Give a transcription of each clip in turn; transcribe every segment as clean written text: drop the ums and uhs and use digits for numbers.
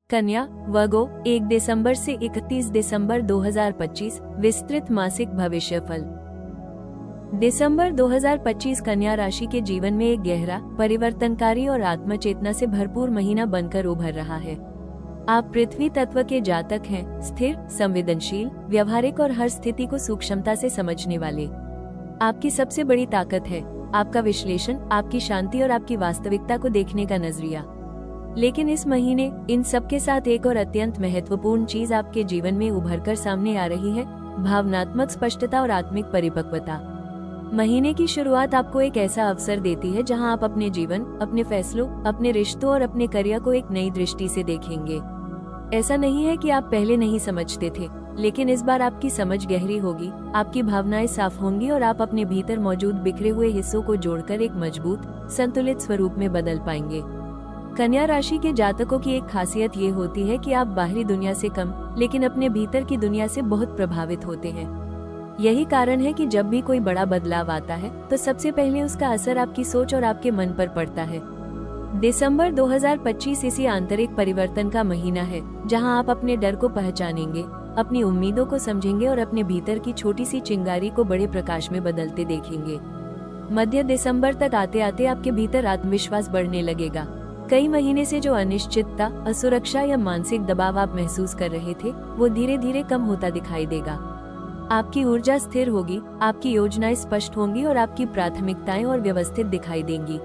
कन्या वर्गो 1 दिसंबर से 31 दिसंबर 2025 विस्तृत मासिक भविष्यफल। दिसंबर 2025 कन्या राशि के जीवन में एक गहरा, परिवर्तनकारी और आत्मचेतना से भरपूर महीना बनकर उभर रहा है। आप पृथ्वी तत्व के जातक हैं, स्थिर, संवेदनशील, व्यवहारिक और हर स्थिति को सूक्ष्मता से समझने वाले। आपकी सबसे बड़ी ताकत है आपका विश्लेषण, आपकी शांति और आपकी वास्तविकता को देखने का नजरिया। लेकिन इस महीने इन सब के साथ एक और अत्यंत महत्वपूर्ण चीज आपके जीवन में उभरकर सामने आ रही है, भावनात्मक स्पष्टता और आत्मिक परिपक्वता। महीने की शुरुआत आपको एक ऐसा अवसर देती है जहां आप अपने जीवन, अपने फैसलों, अपने रिश्तों और अपने करियर को एक नई दृष्टि से देखेंगे। ऐसा नहीं है कि आप पहले नहीं समझते थे, लेकिन इस बार आपकी समझ गहरी होगी, आपकी भावनाएं साफ होंगी और आप अपने भीतर मौजूद बिखरे हुए हिस्सों को जोड़कर एक मजबूत, संतुलित स्वरूप में बदल पाएंगे। कन्या राशि के जातकों की एक खासियत ये होती है कि आप बाहरी दुनिया से कम, लेकिन अपने भीतर की दुनिया से बहुत प्रभावित होते हैं। यही कारण है कि जब भी कोई बड़ा बदलाव आता है तो सबसे पहले उसका असर आपकी सोच और आपके मन पर पड़ता है। दिसंबर 2025 इसी आंतरिक परिवर्तन का महीना है, जहां आप अपने डर को पहचानेंगे, अपनी उम्मीदों को समझेंगे और अपने भीतर की छोटी सी चिंगारी को बड़े प्रकाश में बदलते देखेंगे। मध्य दिसंबर तक आते आते आपके भीतर आत्मविश्वास बढ़ने लगेगा। कई महीने से जो अनिश्चितता, असुरक्षा या मानसिक दबाव आप महसूस कर रहे थे, वो धीरे धीरे कम होता दिखाई देगा। आपकी ऊर्जा स्थिर होगी, आपकी योजनाएं स्पष्ट होंगी और आपकी प्राथमिकताएं और व्यवस्थित दिखाई देंगी।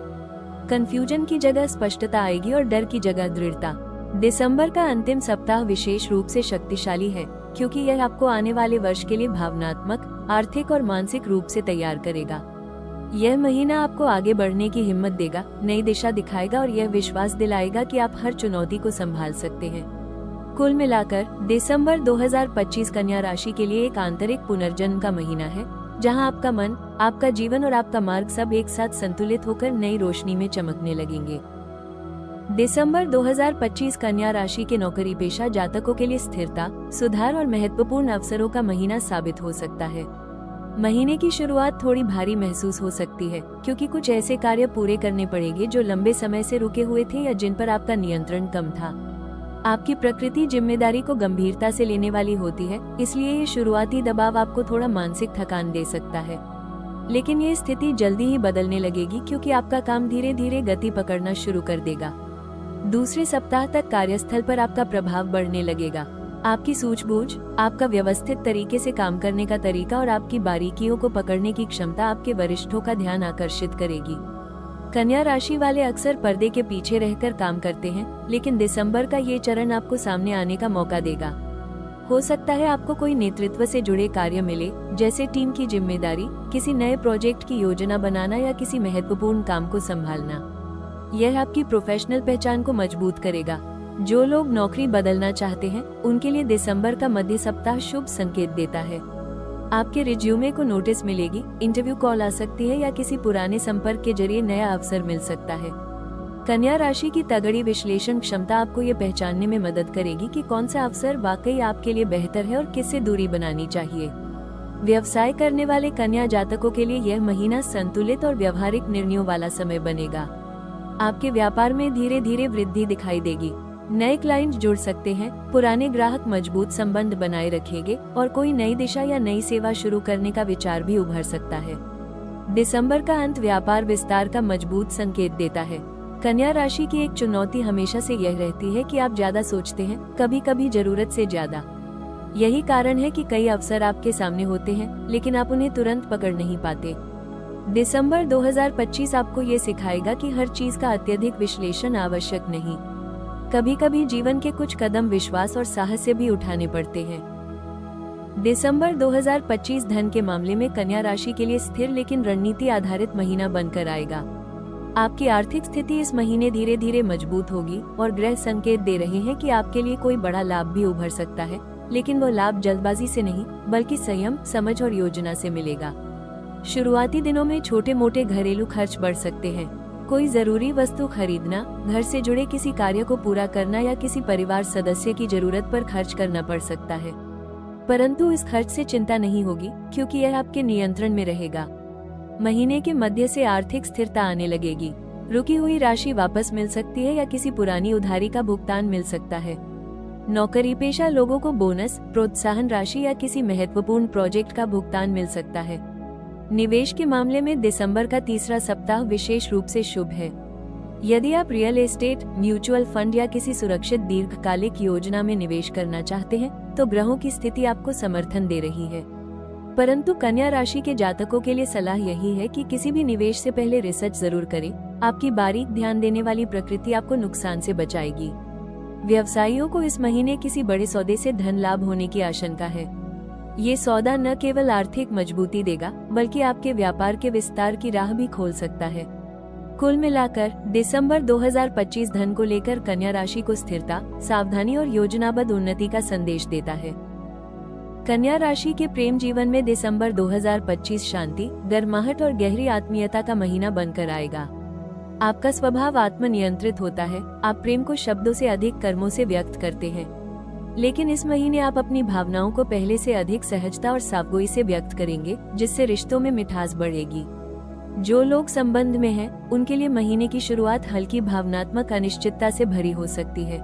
कंफ्यूजन की जगह स्पष्टता आएगी और डर की जगह दृढ़ता। दिसंबर का अंतिम सप्ताह विशेष रूप से शक्तिशाली है, क्योंकि यह आपको आने वाले वर्ष के लिए भावनात्मक, आर्थिक और मानसिक रूप से तैयार करेगा। यह महीना आपको आगे बढ़ने की हिम्मत देगा, नई दिशा दिखाएगा और यह विश्वास दिलाएगा कि आप हर चुनौती को संभाल सकते हैं। कुल मिलाकर दिसंबर 2025 कन्या राशि के लिए एक आंतरिक पुनर्जन्म का महीना है, जहां आपका मन, आपका जीवन और आपका मार्ग सब एक साथ संतुलित होकर नई रोशनी में चमकने लगेंगे। दिसंबर 2025 कन्या राशि के नौकरी पेशा जातकों के लिए स्थिरता, सुधार और महत्वपूर्ण अवसरों का महीना साबित हो सकता है। महीने की शुरुआत थोड़ी भारी महसूस हो सकती है, क्योंकि कुछ ऐसे कार्य पूरे करने पड़ेंगे जो लंबे समय से रुके हुए थे या जिन पर आपका नियंत्रण कम था। आपकी प्रकृति जिम्मेदारी को गंभीरता से लेने वाली होती है, इसलिए ये शुरुआती दबाव आपको थोड़ा मानसिक थकान दे सकता है। लेकिन ये स्थिति जल्दी ही बदलने लगेगी, क्योंकि आपका काम धीरे धीरे गति पकड़ना शुरू कर देगा। दूसरे सप्ताह तक कार्यस्थल पर आपका प्रभाव बढ़ने लगेगा। आपकी सूझबूझ, आपका व्यवस्थित तरीके से काम करने का तरीका और आपकी बारीकियों को पकड़ने की क्षमता आपके वरिष्ठों का ध्यान आकर्षित करेगी। कन्या राशि वाले अक्सर पर्दे के पीछे रहकर काम करते हैं, लेकिन दिसंबर का ये चरण आपको सामने आने का मौका देगा। हो सकता है आपको कोई नेतृत्व से जुड़े कार्य मिले, जैसे टीम की जिम्मेदारी, किसी नए प्रोजेक्ट की योजना बनाना या किसी महत्वपूर्ण काम को संभालना। यह आपकी प्रोफेशनल पहचान को मजबूत करेगा। जो लोग नौकरी बदलना चाहते हैं, उनके लिए दिसंबर का मध्य सप्ताह शुभ संकेत देता है। आपके रिज्यूमे को नोटिस मिलेगी, इंटरव्यू कॉल आ सकती है या किसी पुराने संपर्क के जरिए नया अवसर मिल सकता है। कन्या राशि की तगड़ी विश्लेषण क्षमता आपको ये पहचानने में मदद करेगी कि कौन सा अवसर वाकई आपके लिए बेहतर है और किससे दूरी बनानी चाहिए। व्यवसाय करने वाले कन्या जातकों के लिए यह महीना संतुलित और व्यवहारिक निर्णयों वाला समय बनेगा। आपके व्यापार में धीरे धीरे वृद्धि दिखाई देगी। नए क्लाइंट जुड़ सकते हैं, पुराने ग्राहक मजबूत संबंध बनाए रखेंगे और कोई नई दिशा या नई सेवा शुरू करने का विचार भी उभर सकता है। दिसंबर का अंत व्यापार विस्तार का मजबूत संकेत देता है। कन्या राशि की एक चुनौती हमेशा से यह रहती है कि आप ज्यादा सोचते हैं, कभी कभी जरूरत से ज्यादा। यही कारण है कि कई अवसर आपके सामने होते हैं, लेकिन आप उन्हें तुरंत पकड़ नहीं पाते। दिसंबर 2025 आपको ये सिखाएगा कि हर चीज का अत्यधिक विश्लेषण आवश्यक नहीं। कभी कभी जीवन के कुछ कदम विश्वास और साहस से भी उठाने पड़ते हैं। दिसंबर 2025 धन के मामले में कन्या राशि के लिए स्थिर लेकिन रणनीति आधारित महीना बनकर आएगा। आपकी आर्थिक स्थिति इस महीने धीरे धीरे मजबूत होगी और ग्रह संकेत दे रहे हैं कि आपके लिए कोई बड़ा लाभ भी उभर सकता है, लेकिन वो लाभ जल्दबाजी से नहीं, बल्कि संयम, समझ और योजना से मिलेगा। शुरुआती दिनों में छोटे मोटे घरेलू खर्च बढ़ सकते हैं। कोई जरूरी वस्तु खरीदना, घर से जुड़े किसी कार्य को पूरा करना या किसी परिवार सदस्य की जरूरत पर खर्च करना पड़ सकता है। परंतु इस खर्च से चिंता नहीं होगी, क्योंकि यह आपके नियंत्रण में रहेगा। महीने के मध्य से आर्थिक स्थिरता आने लगेगी। रुकी हुई राशि वापस मिल सकती है या किसी पुरानी उधारी का भुगतान मिल सकता है। नौकरी पेशा लोगों को बोनस, प्रोत्साहन राशि या किसी महत्वपूर्ण प्रोजेक्ट का भुगतान मिल सकता है। निवेश के मामले में दिसंबर का तीसरा सप्ताह विशेष रूप से शुभ है। यदि आप रियल एस्टेट, म्यूचुअल फंड या किसी सुरक्षित दीर्घकालिक योजना में निवेश करना चाहते हैं, तो ग्रहों की स्थिति आपको समर्थन दे रही है। परंतु कन्या राशि के जातकों के लिए सलाह यही है कि किसी भी निवेश से पहले रिसर्च जरूर करें। आपकी बारीक ध्यान देने वाली प्रकृति आपको नुकसान से बचाएगी। व्यवसायियों को इस महीने किसी बड़े सौदे से धन लाभ होने की आशंका है। ये सौदा न केवल आर्थिक मजबूती देगा, बल्कि आपके व्यापार के विस्तार की राह भी खोल सकता है। कुल मिलाकर दिसंबर 2025 धन को लेकर कन्या राशि को स्थिरता, सावधानी और योजनाबद्ध उन्नति का संदेश देता है। कन्या राशि के प्रेम जीवन में दिसंबर 2025 शांति, गर्माहट और गहरी आत्मीयता का महीना बनकर आएगा। आपका स्वभाव आत्मनियंत्रित होता है। आप प्रेम को शब्दों से अधिक कर्मों से व्यक्त करते हैं, लेकिन इस महीने आप अपनी भावनाओं को पहले से अधिक सहजता और साफगोई से व्यक्त करेंगे, जिससे रिश्तों में मिठास बढ़ेगी। जो लोग संबंध में हैं, उनके लिए महीने की शुरुआत हल्की भावनात्मक अनिश्चितता से भरी हो सकती है।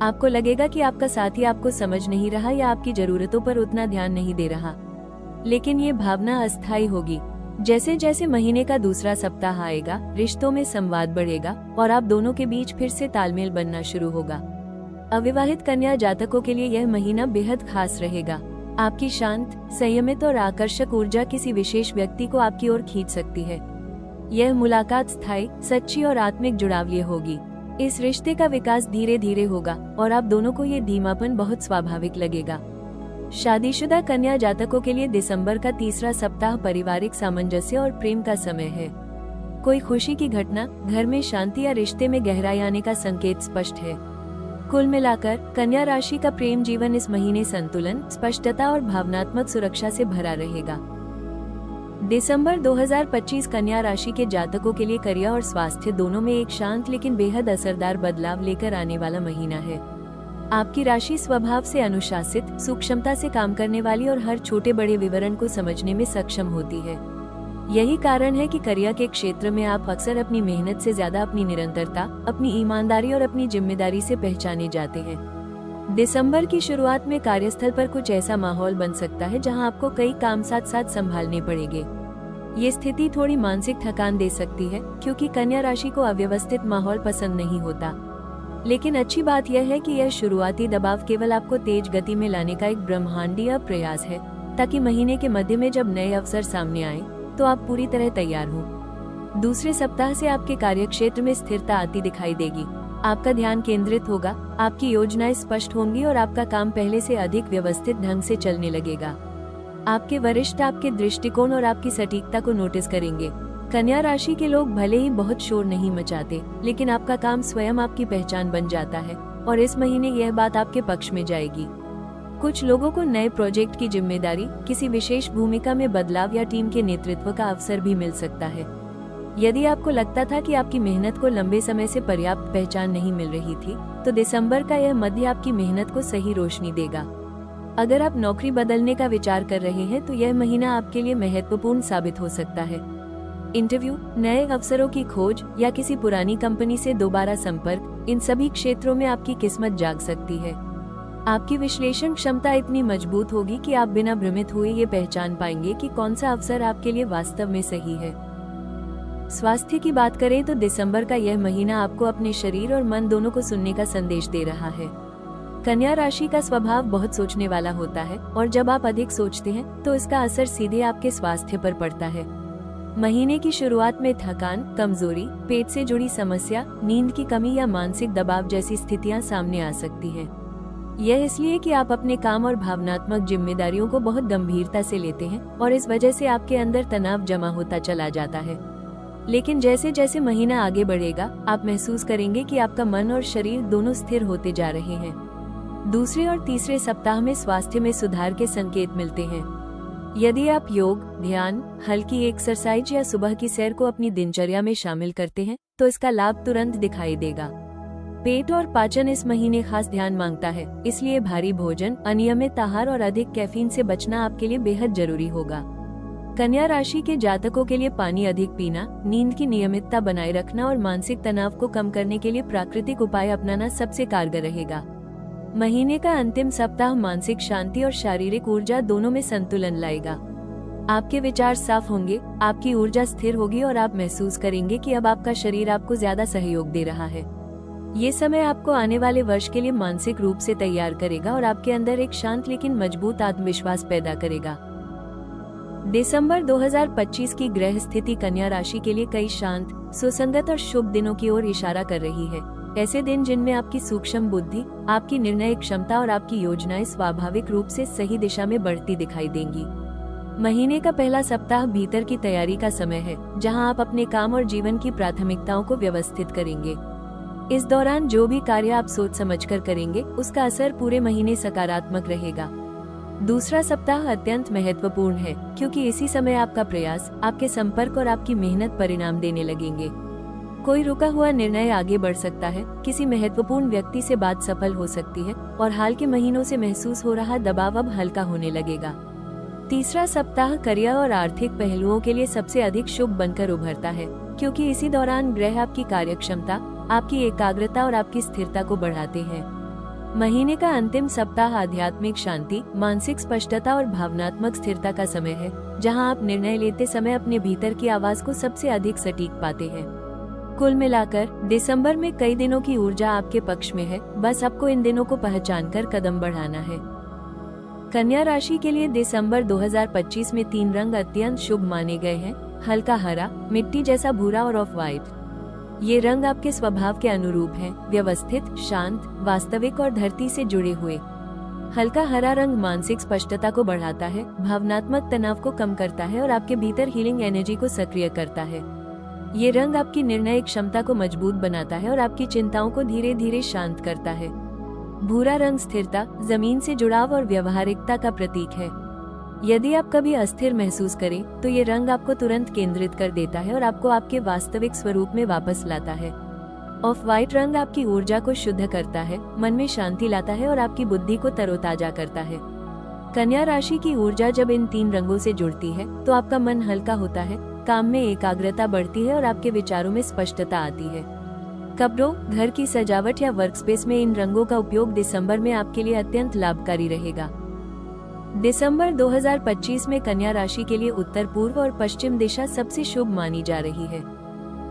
आपको लगेगा कि आपका साथी आपको समझ नहीं रहा या आपकी जरूरतों पर उतना ध्यान नहीं दे रहा, लेकिन ये भावना अस्थायी होगी। जैसे जैसे महीने का दूसरा सप्ताह आएगा, रिश्तों में संवाद बढ़ेगा और आप दोनों के बीच फिर से तालमेल बनना शुरू होगा। अविवाहित कन्या जातकों के लिए यह महीना बेहद खास रहेगा। आपकी शांत, संयमित और आकर्षक ऊर्जा किसी विशेष व्यक्ति को आपकी ओर खींच सकती है। यह मुलाकात स्थायी, सच्ची और आत्मिक जुड़ावलीय होगी। इस रिश्ते का विकास धीरे धीरे होगा और आप दोनों को ये धीमापन बहुत स्वाभाविक लगेगा। शादीशुदा कन्या जातकों के लिए दिसंबर का तीसरा सप्ताह पारिवारिक सामंजस्य और प्रेम का समय है। कोई खुशी की घटना, घर में शांति या रिश्ते में गहराई आने का संकेत स्पष्ट है। कुल मिलाकर कन्या राशि का प्रेम जीवन इस महीने संतुलन, स्पष्टता और भावनात्मक सुरक्षा से भरा रहेगा। दिसंबर 2025 कन्या राशि के जातकों के लिए करियर और स्वास्थ्य दोनों में एक शांत लेकिन बेहद असरदार बदलाव लेकर आने वाला महीना है। आपकी राशि स्वभाव से अनुशासित, सूक्ष्मता से काम करने वाली और हर छोटे बड़े विवरण को समझने में सक्षम होती है। यही कारण है कि करियर के क्षेत्र में आप अक्सर अपनी मेहनत से ज्यादा अपनी निरंतरता, अपनी ईमानदारी और अपनी जिम्मेदारी से पहचाने जाते हैं। दिसंबर की शुरुआत में कार्यस्थल पर कुछ ऐसा माहौल बन सकता है जहां आपको कई काम साथ साथ संभालने पड़ेंगे। ये स्थिति थोड़ी मानसिक थकान दे सकती है, क्योंकि कन्या राशि को अव्यवस्थित माहौल पसंद नहीं होता। लेकिन अच्छी बात यह है कि यह शुरुआती दबाव केवल आपको तेज गति में लाने का एक ब्रह्मांडीय प्रयास है, ताकि महीने के मध्य में जब नए अवसर सामने आए तो आप पूरी तरह तैयार हों। दूसरे सप्ताह से आपके कार्यक्षेत्र में स्थिरता आती दिखाई देगी। आपका ध्यान केंद्रित होगा, आपकी योजनाएं स्पष्ट होंगी और आपका काम पहले से अधिक व्यवस्थित ढंग से चलने लगेगा। आपके वरिष्ठ आपके दृष्टिकोण और आपकी सटीकता को नोटिस करेंगे। कन्या राशि के लोग भले ही बहुत शोर नहीं मचाते, लेकिन आपका काम स्वयं आपकी पहचान बन जाता है और इस महीने यह बात आपके पक्ष में जाएगी। कुछ लोगों को नए प्रोजेक्ट की जिम्मेदारी, किसी विशेष भूमिका में बदलाव या टीम के नेतृत्व का अवसर भी मिल सकता है। यदि आपको लगता था कि आपकी मेहनत को लंबे समय से पर्याप्त पहचान नहीं मिल रही थी, तो दिसंबर का यह मध्य आपकी मेहनत को सही रोशनी देगा। अगर आप नौकरी बदलने का विचार कर रहे हैं तो यह महीना आपके लिए महत्वपूर्ण साबित हो सकता है। इंटरव्यू, नए अवसरों की खोज या किसी पुरानी कंपनी से दोबारा संपर्क, इन सभी क्षेत्रों में आपकी किस्मत जाग सकती है। आपकी विश्लेषण क्षमता इतनी मजबूत होगी कि आप बिना भ्रमित हुए ये पहचान पाएंगे कि कौन सा अवसर आपके लिए वास्तव में सही है। स्वास्थ्य की बात करें तो दिसंबर का यह महीना आपको अपने शरीर और मन दोनों को सुनने का संदेश दे रहा है। कन्या राशि का स्वभाव बहुत सोचने वाला होता है और जब आप अधिक सोचते हैं तो इसका असर सीधे आपके स्वास्थ्य पर पड़ता है। महीने की शुरुआत में थकान, कमजोरी, पेट से जुड़ी समस्या, नींद की कमी या मानसिक दबाव जैसी स्थितियां सामने आ सकती हैं। यह इसलिए कि आप अपने काम और भावनात्मक जिम्मेदारियों को बहुत गंभीरता से लेते हैं और इस वजह से आपके अंदर तनाव जमा होता चला जाता है। लेकिन जैसे जैसे महीना आगे बढ़ेगा, आप महसूस करेंगे कि आपका मन और शरीर दोनों स्थिर होते जा रहे हैं। दूसरे और तीसरे सप्ताह में स्वास्थ्य में सुधार के संकेत मिलते हैं। यदि आप योग, ध्यान, हल्की एक्सरसाइज या सुबह की सैर को अपनी दिनचर्या में शामिल करते हैं तो इसका लाभ तुरंत दिखाई देगा। पेट और पाचन इस महीने खास ध्यान मांगता है, इसलिए भारी भोजन, अनियमित आहार और अधिक कैफीन से बचना आपके लिए बेहद जरूरी होगा। कन्या राशि के जातकों के लिए पानी अधिक पीना, नींद की नियमितता बनाए रखना और मानसिक तनाव को कम करने के लिए प्राकृतिक उपाय अपनाना सबसे कारगर रहेगा। महीने का अंतिम सप्ताह मानसिक शांति और शारीरिक ऊर्जा दोनों में संतुलन लाएगा। आपके विचार साफ होंगे, आपकी ऊर्जा स्थिर होगी और आप महसूस करेंगे कि अब आपका शरीर आपको ज्यादा सहयोग दे रहा है। ये समय आपको आने वाले वर्ष के लिए मानसिक रूप से तैयार करेगा और आपके अंदर एक शांत लेकिन मजबूत आत्मविश्वास पैदा करेगा। दिसंबर 2025 की ग्रह स्थिति कन्या राशि के लिए कई शांत, सुसंगत और शुभ दिनों की ओर इशारा कर रही है। ऐसे दिन जिनमें आपकी सूक्ष्म बुद्धि, आपकी निर्णय क्षमता और आपकी योजनाएं स्वाभाविक रूप से सही दिशा में बढ़ती दिखाई देंगी। महीने का पहला सप्ताह भीतर की तैयारी का समय है, जहां आप अपने काम और जीवन की प्राथमिकताओं को व्यवस्थित करेंगे। इस दौरान जो भी कार्य आप सोच समझकर करेंगे, उसका असर पूरे महीने सकारात्मक रहेगा। दूसरा सप्ताह अत्यंत महत्वपूर्ण है, क्योंकि इसी समय आपका प्रयास, आपके संपर्क और आपकी मेहनत परिणाम देने लगेंगे। कोई रुका हुआ निर्णय आगे बढ़ सकता है, किसी महत्वपूर्ण व्यक्ति से बात सफल हो सकती है और हाल के महीनों से महसूस हो रहा दबाव अब हल्का होने लगेगा। तीसरा सप्ताह करियर और आर्थिक पहलुओं के लिए सबसे अधिक शुभ बनकर उभरता है, क्योंकि इसी दौरान ग्रह आपकी कार्यक्षमता, आपकी एकाग्रता और आपकी स्थिरता को बढ़ाते हैं। महीने का अंतिम सप्ताह आध्यात्मिक शांति, मानसिक स्पष्टता और भावनात्मक स्थिरता का समय है, जहां आप निर्णय लेते समय अपने भीतर की आवाज को सबसे अधिक सटीक पाते हैं। कुल मिलाकर दिसंबर में कई दिनों की ऊर्जा आपके पक्ष में है, बस आपको इन दिनों को पहचानकर कदम बढ़ाना है। कन्या राशि के लिए दिसंबर 2025 में 3 रंग अत्यंत शुभ माने गए हैं: हल्का हरा, मिट्टी जैसा भूरा और ऑफ व्हाइट। ये रंग आपके स्वभाव के अनुरूप हैं, व्यवस्थित, शांत, वास्तविक और धरती से जुड़े हुए। हल्का हरा रंग मानसिक स्पष्टता को बढ़ाता है, भावनात्मक तनाव को कम करता है और आपके भीतर हीलिंग एनर्जी को सक्रिय करता है। ये रंग आपकी निर्णय क्षमता को मजबूत बनाता है और आपकी चिंताओं को धीरे धीरे शांत करता है। भूरा रंग स्थिरता, जमीन से जुड़ाव और व्यवहारिकता का प्रतीक है। यदि आप कभी अस्थिर महसूस करें, तो ये रंग आपको तुरंत केंद्रित कर देता है और आपको आपके वास्तविक स्वरूप में वापस लाता है। ऑफ व्हाइट रंग आपकी ऊर्जा को शुद्ध करता है, मन में शांति लाता है और आपकी बुद्धि को तरोताजा करता है। कन्या राशि की ऊर्जा जब इन 3 रंगों से जुड़ती है, तो आपका मन हल्का होता है, काम में एकाग्रता बढ़ती है और आपके विचारों में स्पष्टता आती है। कपड़ों, घर की सजावट या वर्कस्पेस में इन रंगों का उपयोग दिसंबर में आपके लिए अत्यंत लाभकारी रहेगा। दिसंबर 2025 में कन्या राशि के लिए उत्तर पूर्व और पश्चिम दिशा सबसे शुभ मानी जा रही है।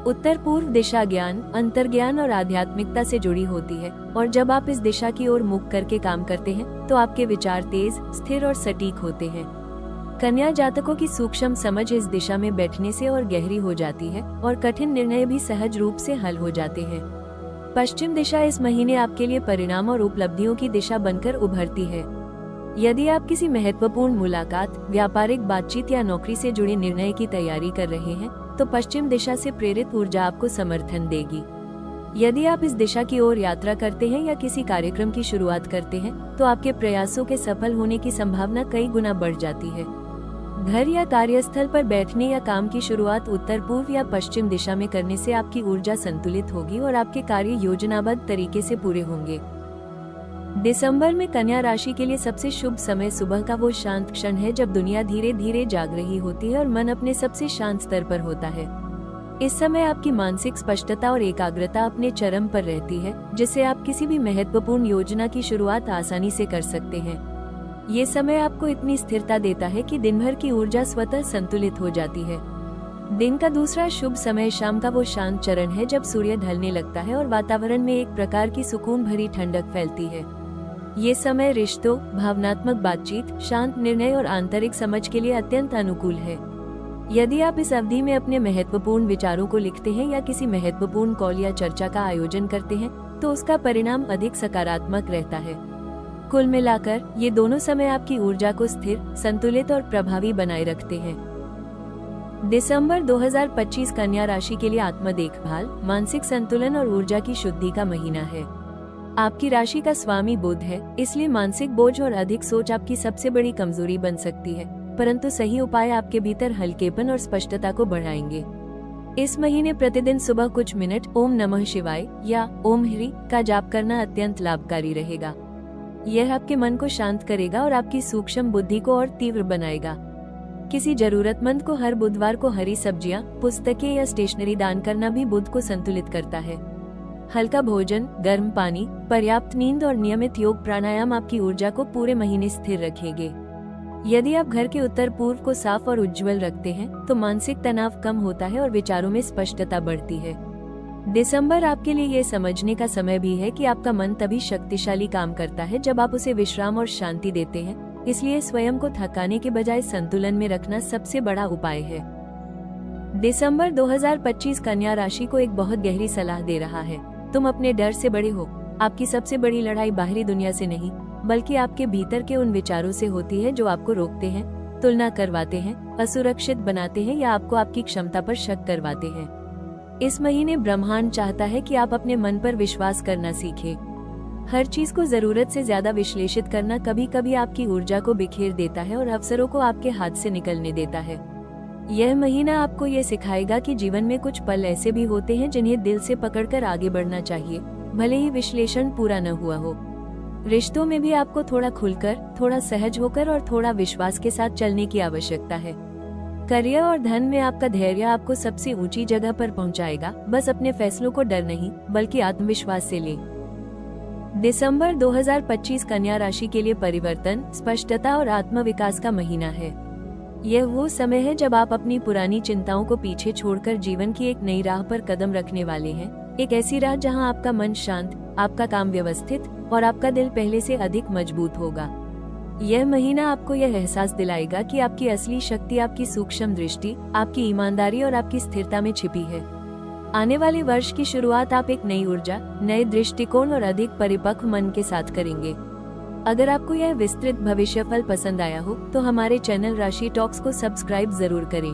उत्तर पूर्व दिशा ज्ञान, अंतर्ज्ञान और आध्यात्मिकता से जुड़ी होती है और जब आप इस दिशा की ओर मुख करके काम करते हैं, तो आपके विचार तेज, स्थिर और सटीक होते हैं। कन्या जातकों की सूक्ष्म समझ इस दिशा में बैठने से और गहरी हो जाती है और कठिन निर्णय भी सहज रूप से हल हो जाते हैं। पश्चिम दिशा इस महीने आपके लिए परिणाम और उपलब्धियों की दिशा बनकर उभरती है। यदि आप किसी महत्वपूर्ण मुलाकात, व्यापारिक बातचीत या नौकरी से जुड़े निर्णय की तैयारी कर रहे हैं, तो पश्चिम दिशा से प्रेरित ऊर्जा आपको समर्थन देगी। यदि आप इस दिशा की ओर यात्रा करते हैं या किसी कार्यक्रम की शुरुआत करते हैं, तो आपके प्रयासों के सफल होने की संभावना कई गुना बढ़ जाती है। घर या कार्यस्थल पर बैठने या काम की शुरुआत उत्तर पूर्व या पश्चिम दिशा में करने से आपकी ऊर्जा संतुलित होगी और आपके कार्य योजनाबद्ध तरीके से पूरे होंगे। दिसंबर में कन्या राशि के लिए सबसे शुभ समय सुबह का वो शांत क्षण है जब दुनिया धीरे धीरे जाग रही होती है और मन अपने सबसे शांत स्तर पर होता है। इस समय आपकी मानसिक स्पष्टता और एकाग्रता अपने चरम पर रहती है, जिससे आप किसी भी महत्वपूर्ण योजना की शुरुआत आसानी से कर सकते हैं। ये समय आपको इतनी स्थिरता देता है कि दिन भर की ऊर्जा स्वतः संतुलित हो जाती है। दिन का दूसरा शुभ समय शाम का वो शांत चरण है जब सूर्य ढलने लगता है और वातावरण में एक प्रकार की सुकून भरी ठंडक फैलती है। ये समय रिश्तों, भावनात्मक बातचीत, शांत निर्णय और आंतरिक समझ के लिए अत्यंत अनुकूल है। यदि आप इस अवधि में अपने महत्वपूर्ण विचारों को लिखते हैं या किसी महत्वपूर्ण कॉल या चर्चा का आयोजन करते हैं, तो उसका परिणाम अधिक सकारात्मक रहता है। कुल मिलाकर ये दोनों समय आपकी ऊर्जा को स्थिर, संतुलित और प्रभावी बनाए रखते हैं। दिसंबर 2025 कन्या राशि के लिए आत्म देखभाल, मानसिक संतुलन और ऊर्जा की शुद्धि का महीना है। आपकी राशि का स्वामी बुध है, इसलिए मानसिक बोझ और अधिक सोच आपकी सबसे बड़ी कमजोरी बन सकती है, परंतु सही उपाय आपके भीतर हल्केपन और स्पष्टता को बढ़ाएंगे। इस महीने प्रतिदिन सुबह कुछ मिनट ओम नमः शिवाय या ओम ह्री का जाप करना अत्यंत लाभकारी रहेगा। यह आपके मन को शांत करेगा और आपकी सूक्ष्म बुद्धि को और तीव्र बनाएगा। किसी जरूरतमंद को हर बुधवार को हरी सब्जियां, पुस्तकें या स्टेशनरी दान करना भी बुध को संतुलित करता है। हल्का भोजन, गर्म पानी, पर्याप्त नींद और नियमित योग प्राणायाम आपकी ऊर्जा को पूरे महीने स्थिर रखेंगे। यदि आप घर के उत्तर पूर्व को साफ और उज्जवल रखते हैं तो मानसिक तनाव कम होता है और विचारों में स्पष्टता बढ़ती है। दिसंबर आपके लिए ये समझने का समय भी है कि आपका मन तभी शक्तिशाली काम करता है जब आप उसे विश्राम और शांति देते हैं, इसलिए स्वयं को थकाने के बजाय संतुलन में रखना सबसे बड़ा उपाय है। दिसंबर 2025 कन्या राशि को एक बहुत गहरी सलाह दे रहा है। तुम अपने डर से बड़े हो। आपकी सबसे बड़ी लड़ाई बाहरी दुनिया से नहीं, बल्कि आपके भीतर के उन विचारों से होती है जो आपको रोकते हैं, तुलना करवाते हैं, असुरक्षित बनाते हैं या आपको आपकी क्षमता पर शक करवाते हैं। इस महीने ब्रह्मांड चाहता है कि आप अपने मन पर विश्वास करना सीखें। हर चीज को जरूरत से ज्यादा विश्लेषित करना कभी कभी आपकी ऊर्जा को बिखेर देता है और अवसरों को आपके हाथ से निकलने देता है। यह महीना आपको ये सिखाएगा कि जीवन में कुछ पल ऐसे भी होते हैं जिन्हें दिल से पकड़कर आगे बढ़ना चाहिए, भले ही विश्लेषण पूरा न हुआ हो। रिश्तों में भी आपको थोड़ा खुलकर, थोड़ा सहज होकर और थोड़ा विश्वास के साथ चलने की आवश्यकता है। करियर और धन में आपका धैर्य आपको सबसे ऊंची जगह पर पहुंचाएगा। बस अपने फैसलों को डर नहीं, बल्कि आत्मविश्वास से लें। दिसंबर 2025 कन्या राशि के लिए परिवर्तन, स्पष्टता और आत्मविकास का महीना है। यह वो समय है जब आप अपनी पुरानी चिंताओं को पीछे छोड़कर जीवन की एक नई राह पर कदम रखने वाले हैं। एक ऐसी राह जहां आपका मन शांत, आपका काम व्यवस्थित और आपका दिल पहले से अधिक मजबूत होगा। यह महीना आपको यह एहसास दिलाएगा कि आपकी असली शक्ति आपकी सूक्ष्म दृष्टि, आपकी ईमानदारी और आपकी स्थिरता में छिपी है। आने वाले वर्ष की शुरुआत आप एक नई ऊर्जा, नए दृष्टिकोण और अधिक परिपक्व मन के साथ करेंगे। अगर आपको यह विस्तृत भविष्यफल पसंद आया हो तो हमारे चैनल राशि टॉक्स को सब्सक्राइब जरूर करें।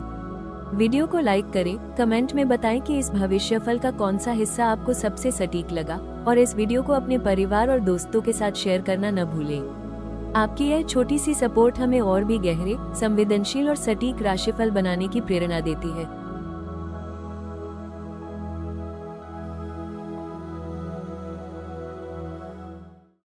वीडियो को लाइक करें, कमेंट में बताएं कि इस भविष्यफल का कौन सा हिस्सा आपको सबसे सटीक लगा और इस वीडियो को अपने परिवार और दोस्तों के साथ शेयर करना न भूलें। आपकी यह छोटी सी सपोर्ट हमें और भी गहरे, संवेदनशील और सटीक राशिफल बनाने की प्रेरणा देती है।